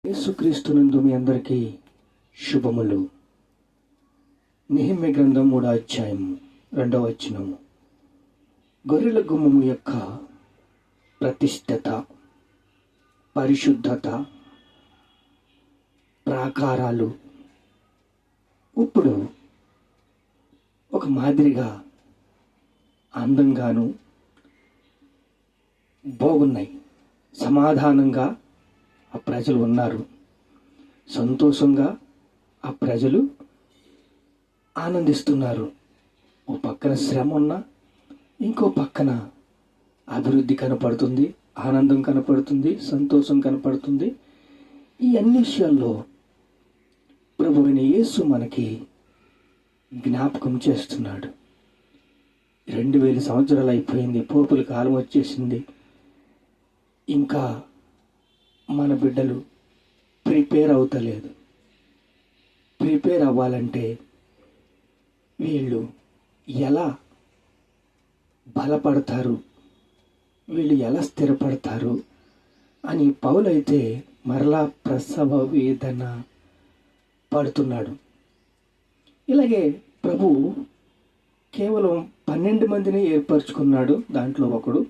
యేసుక్రీస్తునందు మీ అందరికీ శుభములు. నెహెమ్యా గ్రంథం 3వ అధ్యాయం 2వ వచనము. గొర్రెల గుమ్మము యొక్క ప్రతిష్టత, పరిశుద్ధత, ప్రాకారాలు ఇప్పుడు ఒక మాదిరిగా అందంగాను బాగున్నాయి. సమాధానంగా ఆ ప్రజలు ఉన్నారు. సంతోషంగా ఆ ప్రజలు ఆనందిస్తున్నారు. ఓ పక్కన శ్రమ ఉన్నా ఇంకో పక్కన అభివృద్ధి కనపడుతుంది, ఆనందం కనపడుతుంది, సంతోషం కనపడుతుంది. ఈ అన్ని విషయాల్లో ప్రభువైన యేసు మనకి జ్ఞాపకం చేస్తున్నాడు. 2000 సంవత్సరాలు అయిపోయింది, పోపుల కాలం వచ్చేసింది. ఇంకా మన బిడ్డలు ప్రిపేర్ అవుతలేదు. ప్రిపేర్ అవ్వాలంటే వీళ్ళు ఎలా బలపడతారు, వీళ్ళు ఎలా స్థిరపడతారు అని పౌలైతే మరలా ప్రసవ వేదన పడుతున్నాడు. ఇలాగే ప్రభు కేవలం 12 మందిని ఏర్పరచుకున్నాడు. దాంట్లో ఒకడు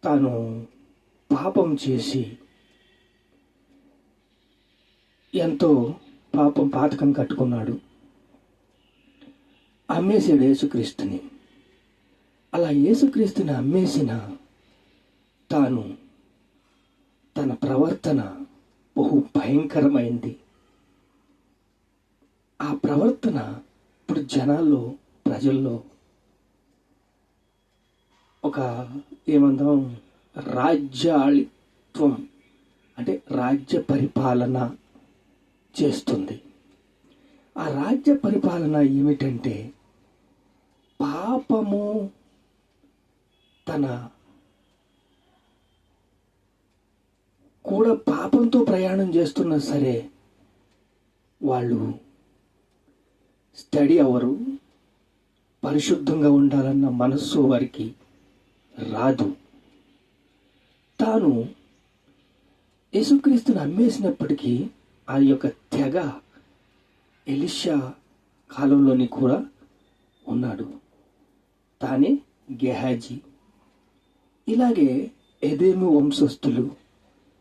తాను పాపం చేసి ఎంతో పాతకం కట్టుకున్నాడు, అమ్మేసాడు యేసుక్రీస్తుని. అలా యేసుక్రీస్తుని అమ్మేసిన తాను తన ప్రవర్తన బహు భయంకరమైంది. ఆ ప్రవర్తన ఇప్పుడు జనాల్లో, ప్రజల్లో ఒక ఏమందాం రాజ్యాళిత్వం అంటే రాజ్య పరిపాలన చేస్తుంది. ఆ రాజ్య పరిపాలన ఏమిటంటే పాపము తన కూడా పాపంతో ప్రయాణం చేస్తున్నా సరే వాళ్ళు స్టడీ అవ్వరు. పరిశుద్ధంగా ఉండాలన్న మనస్సు వారికి రాదు. తాను యేసుక్రీస్తుని అమ్మేసినప్పటికీ ఆ యొక్క తెగ ఎలీషా కాలంలోని కూడా ఉన్నాడు. తానే గెహాజీ, ఇలాగే ఎదోము వంశస్థులు,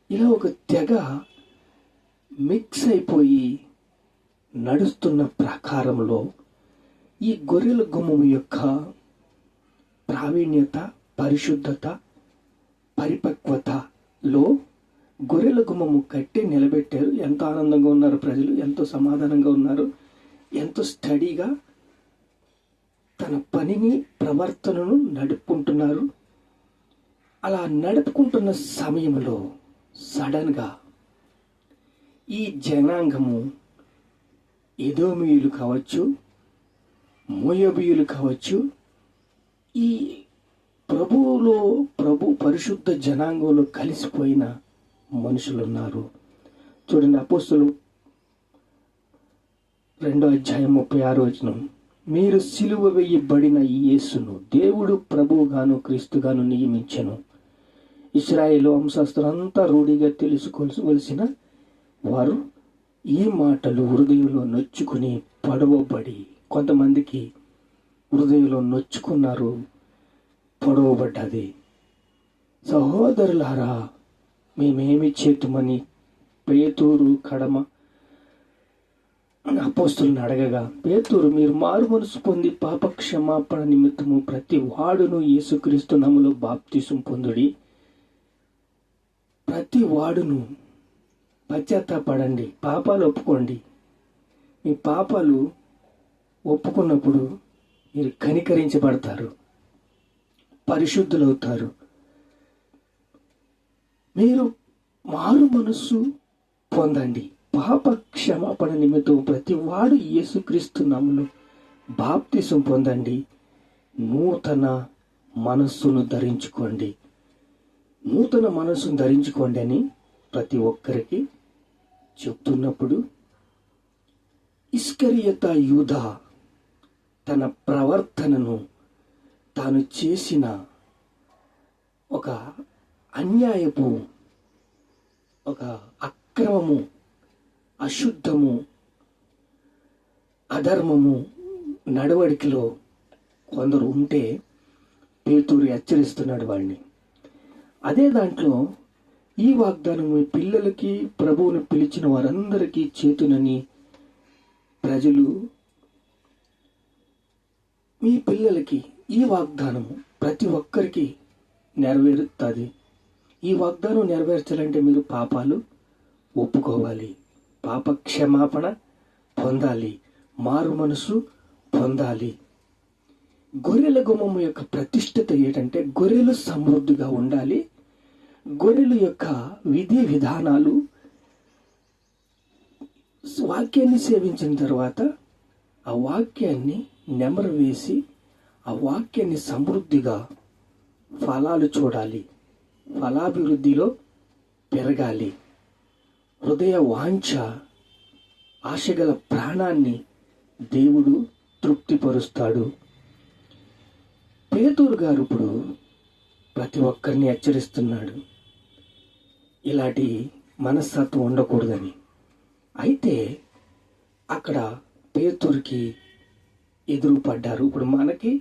ఇలా ఒక తెగ మిక్స్ అయిపోయి నడుస్తున్న ప్రకారంలో ఈ గొర్రెల గుమ్మము యొక్క ప్రావీణ్యత, పరిశుద్ధత, పరిపక్వతలో గొర్రెల గుమ్మము కట్టి నిలబెట్టారు. ఎంతో ఆనందంగా ఉన్నారు ప్రజలు, ఎంతో సమాధానంగా ఉన్నారు, ఎంతో స్టడీగా తన పనిని, ప్రవర్తనను నడుపుకుంటున్నారు. అలా నడుపుకుంటున్న సమయంలో సడన్గా ఈ జనాంగము ఎదోమీయులు కావచ్చు, మోయాబీయులు కావచ్చు, ఈ ప్రభు పరిశుద్ధ జనాంగంలో కలిసిపోయిన మనుషులు ఉన్నారు. చూడండి, అపోస్తలులు 2వ అధ్యాయం 36వ వచనం. మీరు సిలువ వేయబడిన ఈ యేసును దేవుడు ప్రభువుగాను క్రీస్తుగాను నియమించెను. ఇశ్రాయేలు వంశస్థులంతా రూఢిగా తెలుసుకోవలసిన వారు ఈ మాటలు హృదయంలో నొచ్చుకుని పొడవబడి, కొంతమందికి హృదయంలో నొచ్చుకున్నారు, పొడవబడ్డది. సహోదరులారా, మేమేమి చేతుమని పేతురు కడమ అపోస్తులను అడగగా, పేతురు, మీరు మారు మనసు పొంది పాప క్షమాపణ నిమిత్తము ప్రతి వాడును యేసుక్రీస్తు నామములో బాప్తిసం పొందుడి. ప్రతి వాడును పశ్చాత్తాపడండి, పాపాలు ఒప్పుకోండి. మీ పాపాలు ఒప్పుకున్నప్పుడు మీరు కనికరించబడతారు, పరిశుద్ధులవుతారు. మీరు మారు మనస్సు పొందండి, పాప క్షమాపణ నిమిత్తం ప్రతి వాడు యేసుక్రీస్తు నామములో బాప్తిసం పొందండి, నూతన మనస్సును ధరించుకోండి. నూతన మనస్సును ధరించుకోండి అని ప్రతి ఒక్కరికి చెప్తున్నప్పుడు ఇస్కరియోత యూదా తన ప్రవర్తనను తాను చేసిన ఒక అన్యాయపు, ఒక అక్రమము, అశుద్ధము, అధర్మము నడవడికలో కొందరు ఉంటే పేతురు హెచ్చరిస్తున్నాడు వాడిని. అదే దాంట్లో ఈ వాగ్దానం మీ పిల్లలకి ప్రభువును పిలిచిన వారందరికీ చేతునని ప్రజలు, మీ పిల్లలకి ఈ వాగ్దానము ప్రతి ఒక్కరికి నెరవేరుతుంది. ఈ వాగ్దానం నెరవేర్చాలంటే మీరు పాపాలు ఒప్పుకోవాలి, పాప క్షమాపణ పొందాలి, మారు మనసు పొందాలి. గొర్రెల గుమ్మము యొక్క ప్రతిష్టత ఏంటంటే గొర్రెలు సమృద్ధిగా ఉండాలి. గొర్రెల యొక్క విధి విధానాలు, వాక్యాన్ని సేవించిన తర్వాత ఆ వాక్యాన్ని నెమరు వేసి ఆ వాక్యాన్ని సమృద్ధిగా ఫలాలు చూడాలి, ఫలాభివృద్ధిలో పెరగాలి. హృదయ వాంఛ, ఆశగల ప్రాణాన్ని దేవుడు తృప్తిపరుస్తాడు. పేతురు గారు ఇప్పుడు ప్రతి ఒక్కరిని హెచ్చరిస్తున్నాడు ఇలాంటి మనస్తత్వం ఉండకూడదని. అయితే అక్కడ పేతురుకి ఎదురు పడ్డారు, ఇప్పుడు మనకి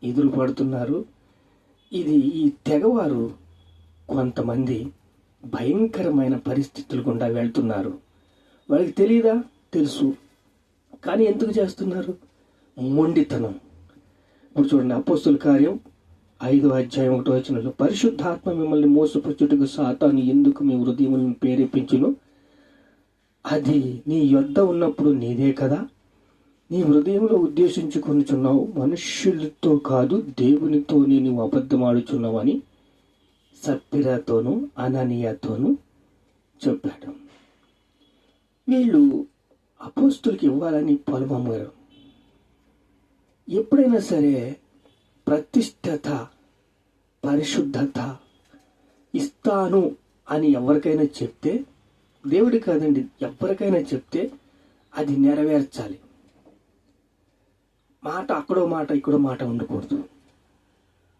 ఎదురు పడుతున్నారు. ఈ తెగవారు కొంతమంది భయంకరమైన పరిస్థితులు గుండా వెళ్తున్నారు. వాళ్ళకి తెలియదా? తెలుసు. కానీ ఎందుకు చేస్తున్నారు? మొండితనం. ఇప్పుడు చూడండి, అపోస్తుల కార్యం 5వ అధ్యాయం 1వ వచనంలో, పరిశుద్ధాత్మ మిమ్మల్ని మోసపుచ్చుటకు సాతాను ఎందుకు మీ హృదయములను ప్రేరేపించును? అది నీ యొద్ద ఉన్నప్పుడు నీదే కదా. నీ హృదయంలో ఉద్దేశించుకొనుచున్నావు, మనుష్యులతో కాదు దేవునితో నీవు అబద్ధమాడుచున్నావు అని సప్పిరాతోనూ అననీయతోనూ చెప్పాడు. వీళ్ళు అపోస్తులకి ఇవ్వాలని పొలమమ్మారు. ఎప్పుడైనా సరే ప్రతిష్టత, పరిశుద్ధత ఇస్తాను అని ఎవరికైనా చెప్తే, దేవుడి కాదండి, ఎవరికైనా చెప్తే అది నెరవేర్చాలి. మాట అక్కడో మాట ఇక్కడో మాట ఉండకూడదు.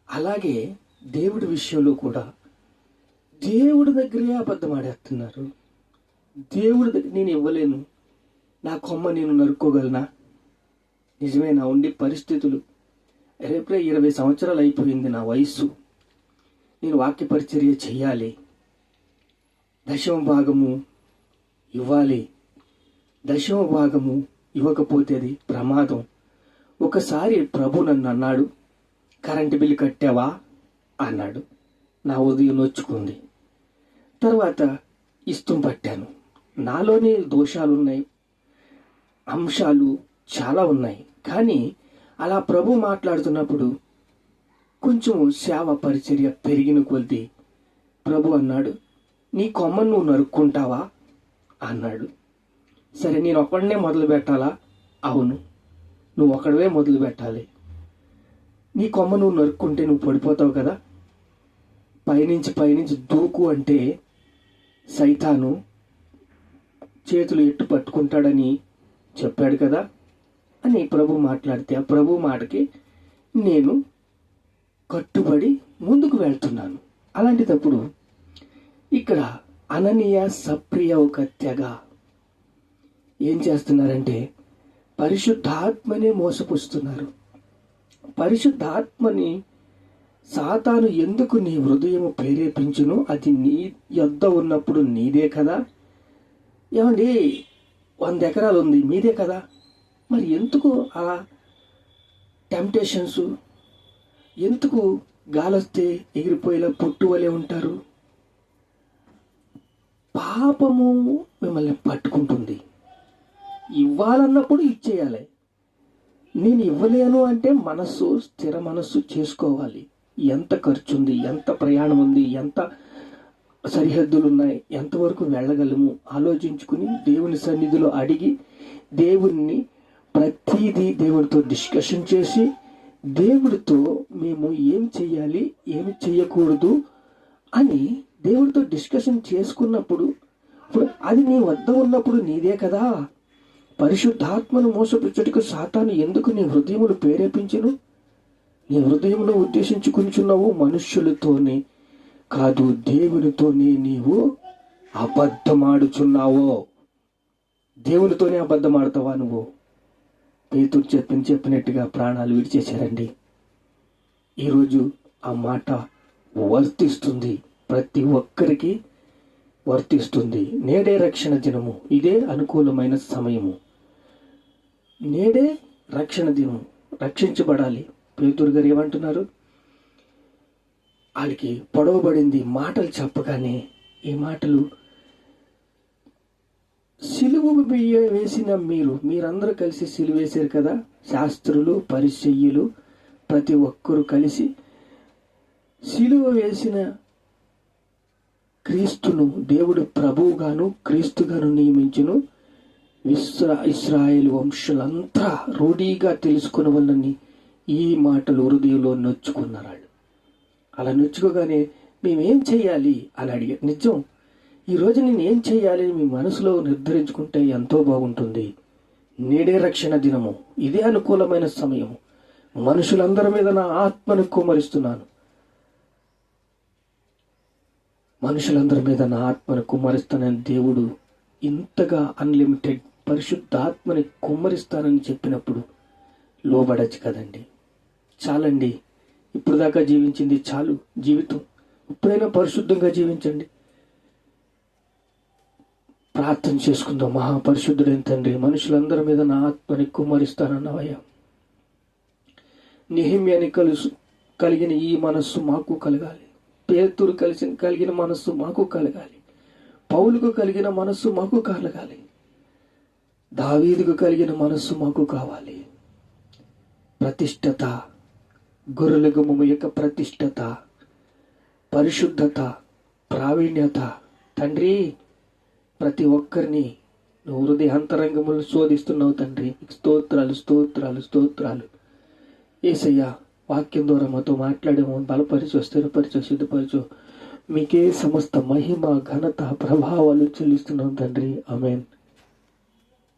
అలాగే దేవుడి విషయంలో కూడా దేవుడి దగ్గరే అబద్ధం ఆడేస్తున్నారు. దేవుడి దగ్గర నేను ఇవ్వలేను, నా కొమ్మ నేను నరుక్కోగలనా? నిజమే, నా ఉండే పరిస్థితులు, రేపే 20 సంవత్సరాలు అయిపోయింది నా వయస్సు, నేను వాక్య పరిచర్య చెయ్యాలి, 10వ భాగము ఇవ్వాలి, 10వ భాగము ఇవ్వకపోతే అది ప్రమాదం. ఒకసారి ప్రభు నన్ను అన్నాడు, కరెంటు బిల్లు కట్టావా అన్నాడు. నా ఉదయం నొచ్చుకుంది. తర్వాత ఇష్టం పట్టాను. నాలోనే దోషాలున్నాయి, అంశాలు చాలా ఉన్నాయి. కానీ అలా ప్రభు మాట్లాడుతున్నప్పుడు కొంచెం సేవ పరిచర్య పెరిగిన కొద్దీ ప్రభు అన్నాడు, నీ కొమ్మను నువ్వు నరుక్కుంటావా అన్నాడు. సరే, నేను ఒకడనే మొదలు పెట్టాలా? అవును, నువ్వు ఒకడవే మొదలు పెట్టాలి. నీ కొమ్మ నువ్వు నరుక్కుంటే నువ్వు పడిపోతావు కదా. పైనుంచి దూకు అంటే సైతాను చేతులు ఎట్టు పట్టుకుంటాడని చెప్పాడు కదా అని ప్రభు మాట్లాడితే, ఆ ప్రభు మాటకి నేను కట్టుబడి ముందుకు వెళ్తున్నాను. అలాంటిదప్పుడు ఇక్కడ అననీయ, సప్రియ ఒక తెగ ఏం చేస్తున్నారంటే పరిశుద్ధాత్మనే మోసపుస్తున్నారు. పరిశుద్ధాత్మని సాతాను ఎందుకు నీ హృదయము ప్రేరేపించును? అది నీ యొద్ద ఉన్నప్పుడు నీదే కదా. ఏమండి, 100 ఎకరాలు ఉంది, మీదే కదా. మరి ఎందుకు ఆ టెంప్టేషన్స్? ఎందుకు గాలొస్తే ఎగిరిపోయేలా పుట్టువలే ఉంటారు? పాపము మిమ్మల్ని పట్టుకుంటుంది. ఇవ్వాలన్నప్పుడు ఇచ్చేయాలి. నేను ఇవ్వలేను అంటే స్థిర మనస్సు చేసుకోవాలి. ఎంత ఖర్చు ఉంది, ఎంత ప్రయాణం ఉంది, ఎంత సరిహద్దులు ఉన్నాయి, ఎంతవరకు వెళ్ళగలము ఆలోచించుకుని దేవుని సన్నిధిలో అడిగి, దేవుణ్ణి ప్రతిదీ దేవుడితో డిస్కషన్ చేసి, దేవుడితో మేము ఏం చెయ్యాలి, ఏమి చెయ్యకూడదు అని దేవుడితో డిస్కషన్ చేసుకున్నప్పుడు, అది నీ వద్ద ఉన్నప్పుడు నీదే కదా. పరిశుద్ధాత్మను మోసపుచ్చుటకు సాతాను ఎందుకు నీ హృదయములు ప్రేరేపించును? నీ హృదయమును ఉద్దేశించుకుంటున్నావు, మనుష్యులతోని కాదు, దేవునితోనే నీవు అబద్ధమాడుచున్నావో. దేవునితోనే అబద్ధమాడతావా నువ్వు? పేతురు చెప్పినట్టుగా ప్రాణాలు విడిచేశారండి. ఈరోజు ఆ మాట వర్తిస్తుంది, ప్రతి ఒక్కరికి వర్తిస్తుంది. నేడే రక్షణ దినము, ఇదే అనుకూలమైన సమయము. నేడే రక్షణ దినం, రక్షించబడాలి. పేతురు గారు ఏమంటున్నారు? వాళ్ళకి పొడవబడింది మాటలు చెప్పగానే, ఈ మాటలు సిలువ వేసిన మీరందరూ కలిసి సిలువ వేశారు కదా, శాస్త్రులు పరిసయ్యులు ప్రతి ఒక్కరూ కలిసి సిలువ వేసిన క్రీస్తును దేవుడు ప్రభువుగాను క్రీస్తుగాను నియమించును. ఇశ్రాయేలు వంశులంతా రూఢీగా తెలుసుకున్న వాళ్ళని ఈ మాటలు హృదయంలో నొచ్చుకున్నారు. అలా నొచ్చుకోగానే మేమేం చెయ్యాలి అని అడిగారు. నిజం, ఈరోజు నేను ఏం చెయ్యాలి మీ మనసులో నిర్ధారించుకుంటే ఎంతో బాగుంటుంది. నేడే రక్షణ దినము, ఇదే అనుకూలమైన సమయము. మనుషులందరి మీద నా ఆత్మను కుమ్మరిస్తున్నాను. మనుషులందరి మీద నా ఆత్మను కుమ్మరిస్తానని దేవుడు ఇంతగా అన్లిమిటెడ్ పరిశుద్ధాత్మని కుమ్మరిస్తానని చెప్పినప్పుడు లోబడచ్చు కదండి. చాలండి, ఇప్పుడు దాకా జీవించింది చాలు. జీవితం ఇప్పుడైనా పరిశుద్ధంగా జీవించండి. ప్రార్థన చేసుకుందాం. మహాపరిశుద్ధుడైన తండ్రి, మనుషులందరి మీద నా ఆత్మని కుమ్మరిస్తానన్నవయ్యా. నెహెమ్యాని కలిగిన ఈ మనస్సు మాకు కలగాలి. పేతురు కలిగిన మనస్సు మాకు కలగాలి. పౌలుకు కలిగిన మనస్సు మాకు కలగాలి. దావీదుకు కలిగిన మనస్సు మాకు కావాలి. ప్రతిష్టత, గొర్రెల గుమ్మము యొక్క ప్రతిష్టత, పరిశుద్ధత, ప్రావీణ్యత. తండ్రి, ప్రతి ఒక్కరిని నువ్వు హృదయాంతరంగములను శోధిస్తున్నావు తండ్రి. స్తోత్రాలు, స్తోత్రాలు, స్తోత్రాలు. యేసయ్యా, వాక్యం ద్వారా మాతో మాట్లాడేమో, బలపరిచో, స్థిరపరిచో, సిద్ధపరిచో. మీకే సమస్త మహిమ, ఘనత, ప్రభావాలు చెల్లిస్తున్నాం తండ్రి. ఆమేన్.